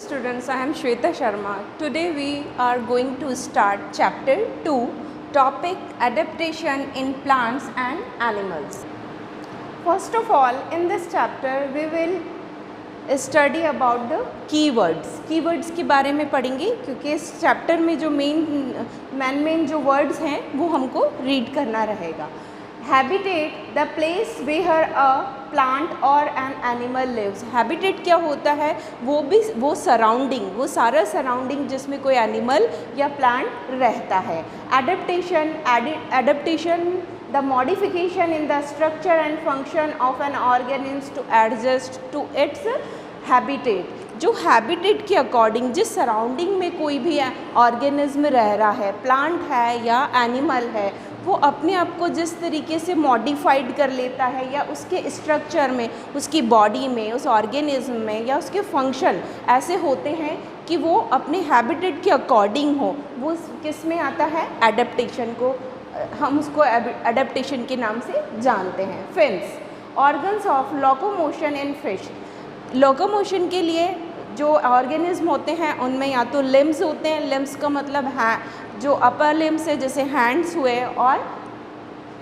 students, I am Shweta Sharma. Today we are going to start chapter 2, topic adaptation in plants and animals. First of all, in this chapter we will study about the keywords. Keywords के बारे में पढ़ेंगे क्योंकि इस chapter में जो main जो words हैं वो हमको रीड करना रहेगा. Habitat, the place where a plant or an animal lives. Habitat क्या होता है? वो सराउंडिंग, वो सारा सराउंडिंग जिसमें कोई एनिमल या प्लांट रहता है. Adaptation, the modification in the structure and function of an organism to adjust to its habitat. जो हैबिटेट के अकॉर्डिंग जिस सराउंडिंग में कोई भी ऑर्गेनिज्म रह रहा है, प्लांट है या एनिमल है, वो अपने आप को जिस तरीके से मॉडिफाइड कर लेता है या उसके स्ट्रक्चर में, उसकी बॉडी में, उस ऑर्गेनिज्म में या उसके फंक्शन ऐसे होते हैं कि वो अपने हैबिटेट के अकॉर्डिंग हो, वो किस में आता है? एडेप्टेशन को हम उसको एडेप्टेशन के नाम से जानते हैं. Fins, organs of locomotion in fish. Locomotion के लिए जो ऑर्गेनिज्म होते हैं उनमें या तो लिम्स होते हैं. लिम्स का मतलब है जो अपर लिम्स है, जैसे हैंड्स हुए, और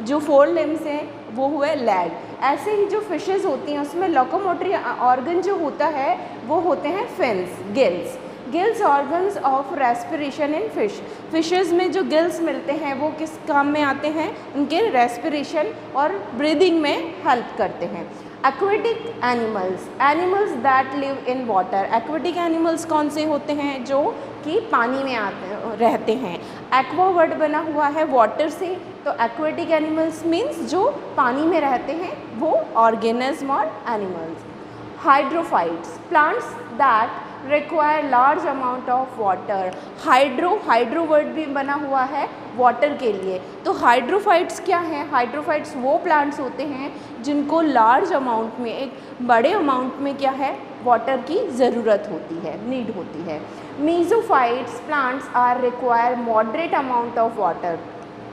जो फोर लिम्स हैं वो हुए लेग. ऐसे ही जो फिशेस होती हैं उसमें लोकोमोटरी ऑर्गन जो होता है वो होते हैं fins, gills. Gills organs of respiration in fish. Fishes में जो गिल्स मिलते हैं वो किस काम में आते हैं? उनके रेस्पिरेशन और ब्रीदिंग में हेल्प करते हैं. Aquatic animals, animals that live in water. Aquatic animals कौन से होते हैं? जो कि पानी में रहते हैं. एक्वा वर्ड बना हुआ है वाटर से, तो एक्वेटिक एनिमल्स मीन्स जो पानी में रहते हैं वो ऑर्गेनिज्म और animals. Hydrophytes, plants that require large amount of water. Hydro word भी बना हुआ है वाटर के लिए. तो हाइड्रोफाइट्स क्या हैं? हाइड्रोफाइट्स वो प्लांट्स होते हैं जिनको लार्ज अमाउंट में, एक बड़े अमाउंट में क्या है, वाटर की ज़रूरत होती है, नीड होती है. Mesophytes plants are require moderate amount of water.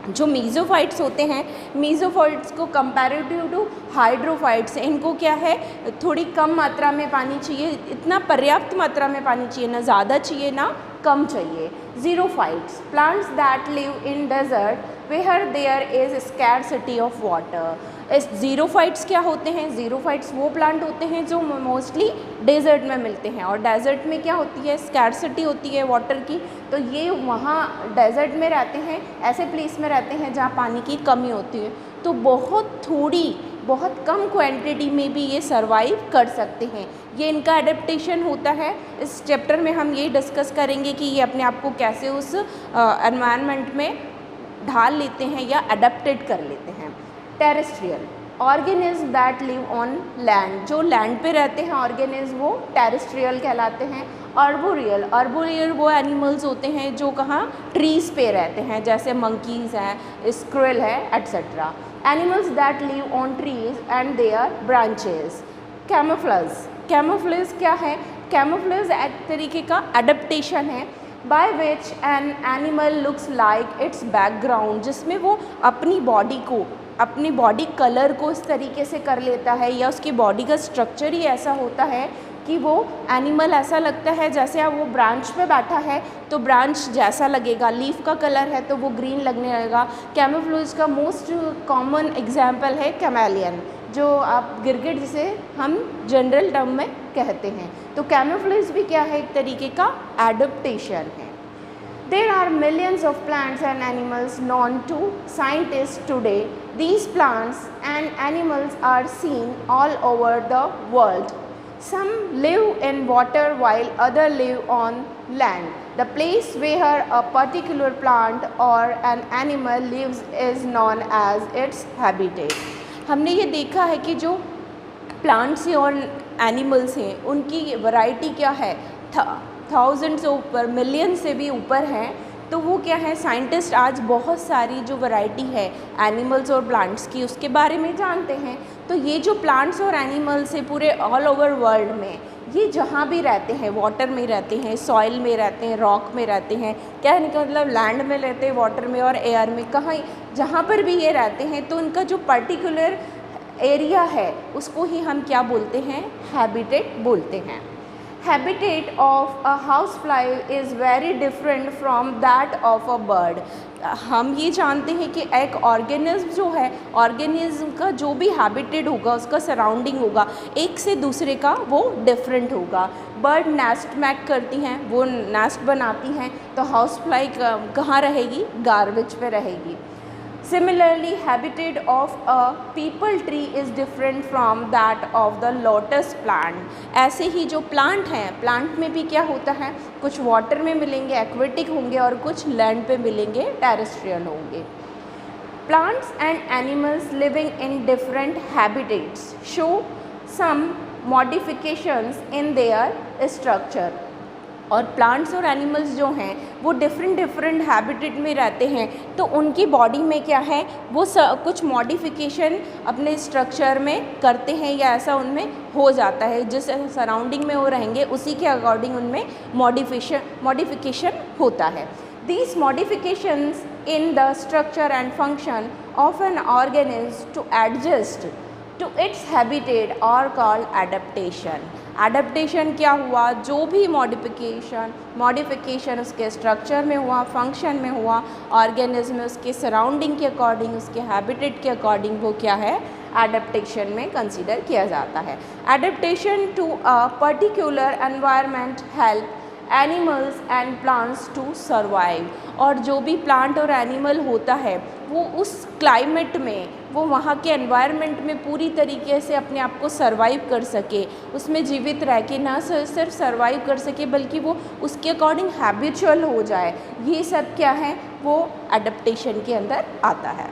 जो मीज़ोफाइट्स होते हैं, मीज़ोफाइट्स को कंपैरेटिव टू हाइड्रोफाइट्स, इनको क्या है, थोड़ी कम मात्रा में पानी चाहिए. इतना पर्याप्त मात्रा में पानी चाहिए, ना ज़्यादा चाहिए ना कम चाहिए. Xerophytes, plants that live in desert where there is scarcity of water. इस ज़ीरोफाइट्स क्या होते हैं? ज़ीरोफाइट्स वो प्लांट होते हैं जो मोस्टली डेजर्ट में मिलते हैं, और डेजर्ट में क्या होती है? स्कैरसिटी होती है वाटर की. तो ये वहाँ डेजर्ट में रहते हैं, ऐसे प्लेस में रहते हैं जहाँ पानी की कमी होती है. तो बहुत कम क्वांटिटी में भी ये सर्वाइव कर सकते हैं. ये इनका एडेप्टेशन होता है. इस चैप्टर में हम ये डिस्कस करेंगे कि ये अपने आप को कैसे उस एनवायरनमेंट में ढाल लेते हैं या अडेप्टेड कर लेते हैं. Terrestrial, organism that live on land. जो लैंड पे रहते हैं ऑर्गेनिज्म वो टेरेस्ट्रियल कहलाते हैं. अर्बोरियल वो एनिमल्स होते हैं जो कहाँ, ट्रीज़ पे रहते हैं, जैसे मंकीज़ हैं, स्क्विरल है, etcetera. Animals that live on trees and their branches. Camouflage क्या है? कैमोफ्लेज एक तरीके का एडेप्टेशन है by which an animal looks like its background, जिसमें वो अपनी बॉडी कलर को इस तरीके से कर लेता है, या उसकी बॉडी का स्ट्रक्चर ही ऐसा होता है कि वो एनिमल ऐसा लगता है जैसे अब वो ब्रांच पे बैठा है तो ब्रांच जैसा लगेगा. लीफ का कलर है तो वो ग्रीन लगने लगेगा. कैमोफ्लेज का मोस्ट कॉमन एग्जाम्पल है कैमेलियन, जो आप गिरगिट जिसे हम जनरल टर्म में कहते हैं. तो कैमोफ्लेज भी क्या है? एक तरीके का एडेप्टेशन है. There are millions of plants and animals known to scientists today. These plants and animals are seen all over the world. Some live in water while others live on land. The place where a particular plant or an animal lives is known as its habitat. हमने ये देखा है कि जो plants और animals हैं उनकी variety क्या है, थाउजेंड से ऊपर, मिलियन से भी ऊपर हैं. तो वो क्या है, साइंटिस्ट आज बहुत सारी जो वैरायटी है एनिमल्स और प्लांट्स की उसके बारे में जानते हैं. तो ये जो प्लांट्स और एनिमल्स हैं पूरे ऑल ओवर वर्ल्ड में, ये जहाँ भी रहते हैं, वाटर में रहते हैं, सॉइल में रहते हैं, रॉक में रहते हैं, कहने का मतलब लैंड में रहते हैं, वाटर में और एयर में, कहाँ जहाँ पर भी ये रहते हैं तो उनका जो पर्टिकुलर एरिया है उसको ही हम क्या बोलते हैं? हैबिटेट बोलते हैं. Habitat of a house fly is very different from that of a bird. हम ये जानते हैं कि एक ऑर्गेनिज्म जो है, ऑर्गेनिज्म का जो भी हैबिटेट होगा, उसका सराउंडिंग होगा, एक से दूसरे का वो डिफरेंट होगा। बर्ड नेस्ट मेक करती हैं, वो नेस्ट बनाती हैं, तो हाउस फ्लाई कहाँ रहेगी? गार्बेज पे रहेगी। Similarly, habitat of a people tree is different from that of the lotus plant। ऐसे ही जो प्लांट हैं, प्लांट में भी क्या होता है, कुछ वाटर में मिलेंगे, एक्वेटिक होंगे, और कुछ लैंड पे मिलेंगे, टेरेस्ट्रियल होंगे। Plants and animals living in different habitats show some modifications in their structure। और प्लांट्स और एनिमल्स जो हैं वो डिफरेंट हैबिटेट में रहते हैं, तो उनकी बॉडी में क्या है, वो कुछ मॉडिफिकेशन अपने स्ट्रक्चर में करते हैं, या ऐसा उनमें हो जाता है, जिस सराउंडिंग में वो रहेंगे उसी के अकॉर्डिंग उनमें मॉडिफिकेशन होता है। These modifications in the structure and function of an organism to adjust to its habitat are called adaptation। Adaptation क्या हुआ? जो भी मॉडिफिकेशन उसके स्ट्रक्चर में हुआ, फंक्शन में हुआ, ऑर्गेनिज्म में उसके सराउंडिंग के अकॉर्डिंग, उसके हैबिटेट के अकॉर्डिंग, वो क्या है? एडप्टेशन में कंसीडर किया जाता है। Adaptation to a particular environment help animals and plants to survive. और जो भी प्लांट और एनिमल होता है वो उस क्लाइमेट में, वो वहाँ के एनवायरनमेंट में पूरी तरीके से अपने आप को सर्वाइव कर सके, उसमें जीवित रह के ना सिर्फ सर्वाइव कर सके बल्कि वो उसके अकॉर्डिंग हैबिचुअल हो जाए, ये सब क्या है? वो एडप्टेशन के अंदर आता है।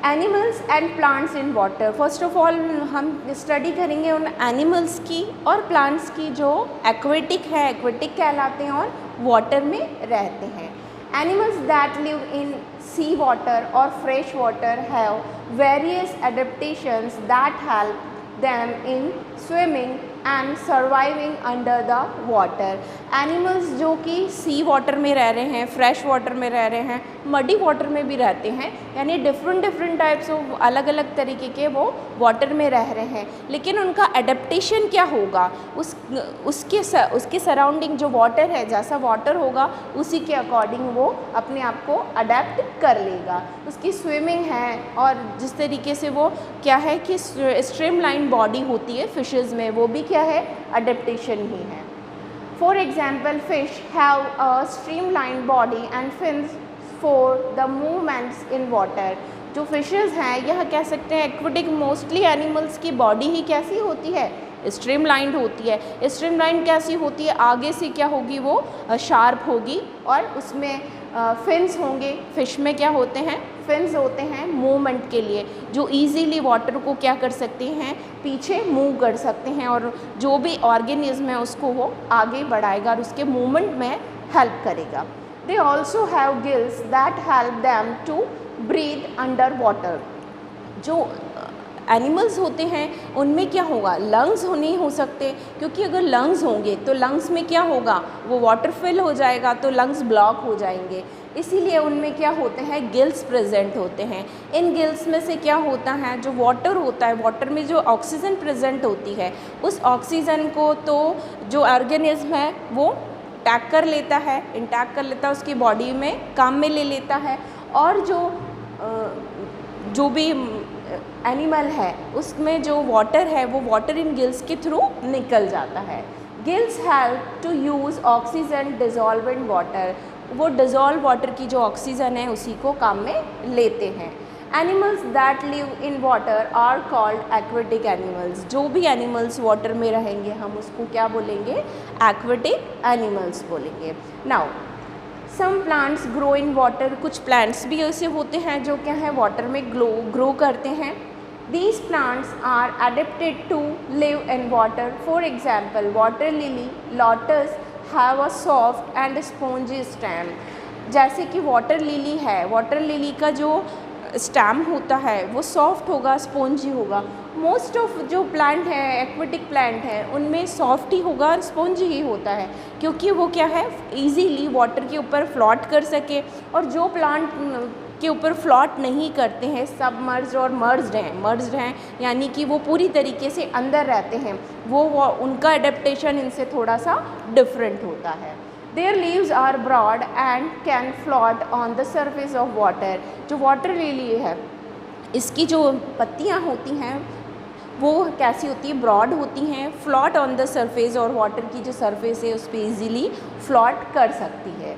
Animals and plants in water. First of all हम स्टडी करेंगे उन एनिमल्स की और प्लांट्स की जो एक्वेटिक है, एक्वेटिक कहलाते हैं और वाटर में रहते हैं। Animals that live in sea water और fresh water have various adaptations that help them in swimming and surviving under the water। Animals जो कि सी वाटर में रह रहे हैं, फ्रेश वाटर में रह रहे हैं, मडी वाटर में भी रहते हैं, यानी डिफरेंट टाइप्स ऑफ अलग अलग तरीके के वो वाटर में रह रहे हैं, लेकिन उनका एडेप्टेशन क्या होगा? उसके सराउंडिंग जो वाटर है, जैसा वाटर होगा उसी के अकॉर्डिंग वो अपने आप को अडेप्ट कर लेगा। उसकी स्विमिंग है, और जिस तरीके से वो क्या है कि स्ट्रीमलाइन बॉडी होती है फिशेस में, वो भी क्या है? अडेप्टेशन ही है। For example, fish have a streamline body and fins for the movements in water. जो फिशेस हैं, यह कह सकते हैं एक्वेटिक मोस्टली एनिमल्स की बॉडी ही कैसी होती है? स्ट्रीमलाइंड होती है। स्ट्रीमलाइन कैसी होती है? आगे से क्या होगी? वो शार्प होगी, और उसमें फिन्स होंगे। फिश में क्या होते हैं? फिन्स होते हैं मूवमेंट के लिए, जो इजीली वाटर को क्या कर सकते हैं? पीछे मूव कर सकते हैं, और जो भी ऑर्गेनिज्म है उसको वो आगे बढ़ाएगा और उसके मूवमेंट में हेल्प करेगा। They also have gills that help them to breathe under water. जो एनिमल्स होते हैं उनमें क्या होगा? लंग्स नहीं हो सकते, क्योंकि अगर लंग्स होंगे तो लंग्स में क्या होगा? वो वाटर फिल हो जाएगा, तो लंग्स ब्लॉक हो जाएंगे। इसीलिए उनमें क्या होते हैं? गिल्स प्रेजेंट होते हैं। इन गिल्स में से क्या होता है? जो वाटर होता है, वाटर में जो ऑक्सीजन प्रेजेंट होती है, उस ऑक्सीजन को तो जो ऑर्गेनिज्म है वो टैग कर लेता है, इंटैक्ट कर लेता है, उसकी बॉडी में काम में ले लेता है, और जो भी एनिमल है उसमें जो वाटर है वो वाटर इन गिल्स के थ्रू निकल जाता है। Gills help to use oxygen dissolve in water. वो डिजॉल्व वाटर की जो ऑक्सीजन है उसी को काम में लेते हैं। Animals that live in water are called aquatic animals. जो भी एनिमल्स वाटर में रहेंगे हम उसको क्या बोलेंगे? एक्वेटिक एनिमल्स बोलेंगे। Now some plants grow in water. कुछ प्लांट्स भी ऐसे होते हैं जो क्या है? वाटर में ग्रो करते हैं। These plants are adapted to live in water. For example, water lily, lotus have a soft and spongy stem। जैसे कि वाटर लिली है, वाटर लिली का जो स्टेम होता है वो सॉफ्ट होगा, स्पॉन्जी होगा। मोस्ट ऑफ जो प्लांट है, एक्वेटिक प्लांट है, उनमें सॉफ्ट ही होगा और स्पॉन्जी ही होता है, क्योंकि वो क्या है? इजीली वाटर के ऊपर फ्लोट कर सके। और जो प्लांट के ऊपर फ्लोट नहीं करते हैं, सबमर्ज्ड और मर्ज्ड हैं यानी कि वो पूरी तरीके से अंदर रहते हैं, वो उनका एडेप्टेशन इनसे थोड़ा सा डिफरेंट होता है। Their leaves are broad and can float on the surface of water। जो वाटर लिली है इसकी जो पत्तियाँ होती हैं वो कैसी होती है, ब्रॉड होती हैं, फ्लॉट ऑन द सरफेस, और वाटर की जो सरफेस है उस पर ईजिली फ्लॉट कर सकती है।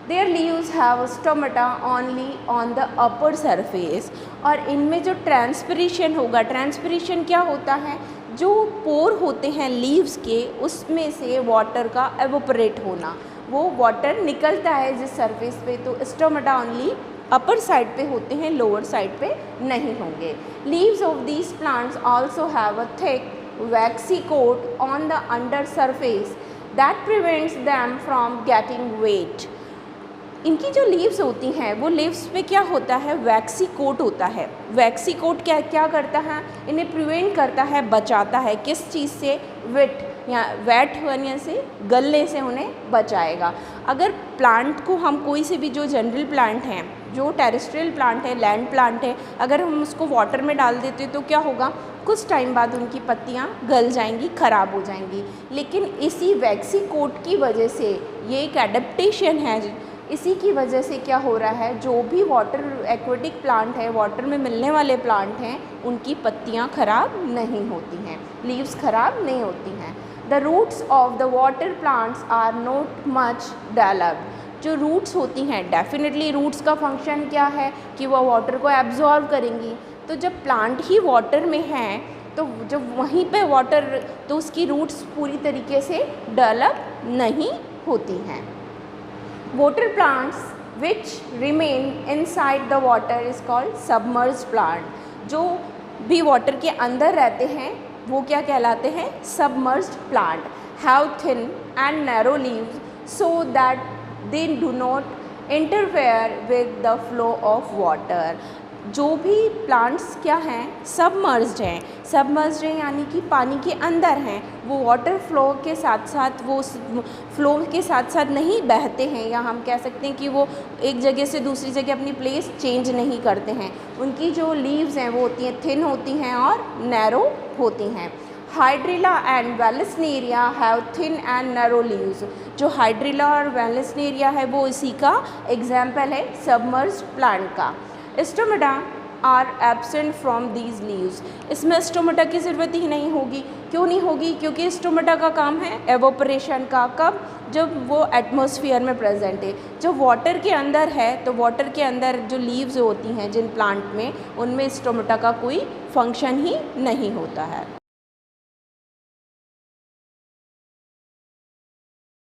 Their leaves have stomata only on the upper surface। और इनमें जो ट्रांसपिरेशन होगा, ट्रांसपिरेशन क्या होता है, जो पोर होते हैं लीव्स के उसमें से वाटर का एवोपरेट होना, वो वाटर निकलता है जिस सरफेस पे, तो स्टोमाटा ओनली अपर साइड पे होते हैं, लोअर साइड पे नहीं होंगे। Leaves of these plants also have a thick waxy coat on the under surface that prevents them from getting wet. इनकी जो लीव्स होती हैं वो लीव्स पे क्या होता है, वैक्सी कोट होता है। वैक्सी कोट क्या करता है, इन्हें प्रिवेंट करता है, बचाता है किस चीज़ से, वेट या वेट होने से, गलने से उन्हें बचाएगा। अगर प्लांट को हम कोई से भी जो जनरल प्लांट हैं, जो टेरेस्ट्रियल प्लांट है, लैंड प्लांट है, अगर हम उसको वाटर में डाल देते तो क्या होगा, कुछ टाइम बाद उनकी पत्तियां गल जाएंगी, ख़राब हो जाएंगी। लेकिन इसी वैक्सी कोट की वजह से, ये एक एडेप्टेशन है, इसी की वजह से क्या हो रहा है, जो भी वाटर एक्वेटिक प्लांट है, वाटर में मिलने वाले प्लांट हैं, उनकी पत्तियां खराब नहीं होती हैं, लीव्स खराब नहीं होती हैं। The roots of the water plants are not much developed. जो रूट्स होती हैं, डेफिनेटली रूट्स का फंक्शन क्या है कि वह वाटर को एब्जॉर्ब करेंगी। तो जब प्लांट ही वाटर में है तो जब वहीं पे वाटर, तो उसकी रूट्स पूरी तरीके से डेवलप नहीं होती हैं। Water plants which remain inside the water is called submerged plant। जो भी वाटर के अंदर रहते हैं वो क्या कहलाते हैं, submerged plant। Have thin and narrow leaves so that they do not interfere with the flow of water। जो भी प्लांट्स क्या हैं, सबमर्ज्ड हैं यानी कि पानी के अंदर हैं, वो वाटर फ्लो के साथ साथ, वो फ्लो के साथ साथ नहीं बहते हैं, या हम कह सकते हैं कि वो एक जगह से दूसरी जगह अपनी प्लेस चेंज नहीं करते हैं। उनकी जो लीव्स हैं वो होती हैं थिन होती हैं और नैरो होती हैं। Hydrilla and vallisneria have thin and narrow leaves. जो हाइड्रिला और वेलेस्नेरिया है वो इसी का एग्जाम्पल है सबमर्ज्ड प्लांट का। Stomata are absent from these leaves. इसमें स्टोमाटा की ज़रूरत ही नहीं होगी। क्यों नहीं होगी, क्योंकि स्टोमाटा का काम है एवोपरेशन का। कब, जब वो एटमॉस्फेयर में प्रेजेंट है। जब वाटर के अंदर है तो वाटर के अंदर जो लीव्स होती हैं जिन प्लांट में, उनमें स्टोमाटा का कोई फंक्शन ही नहीं होता है।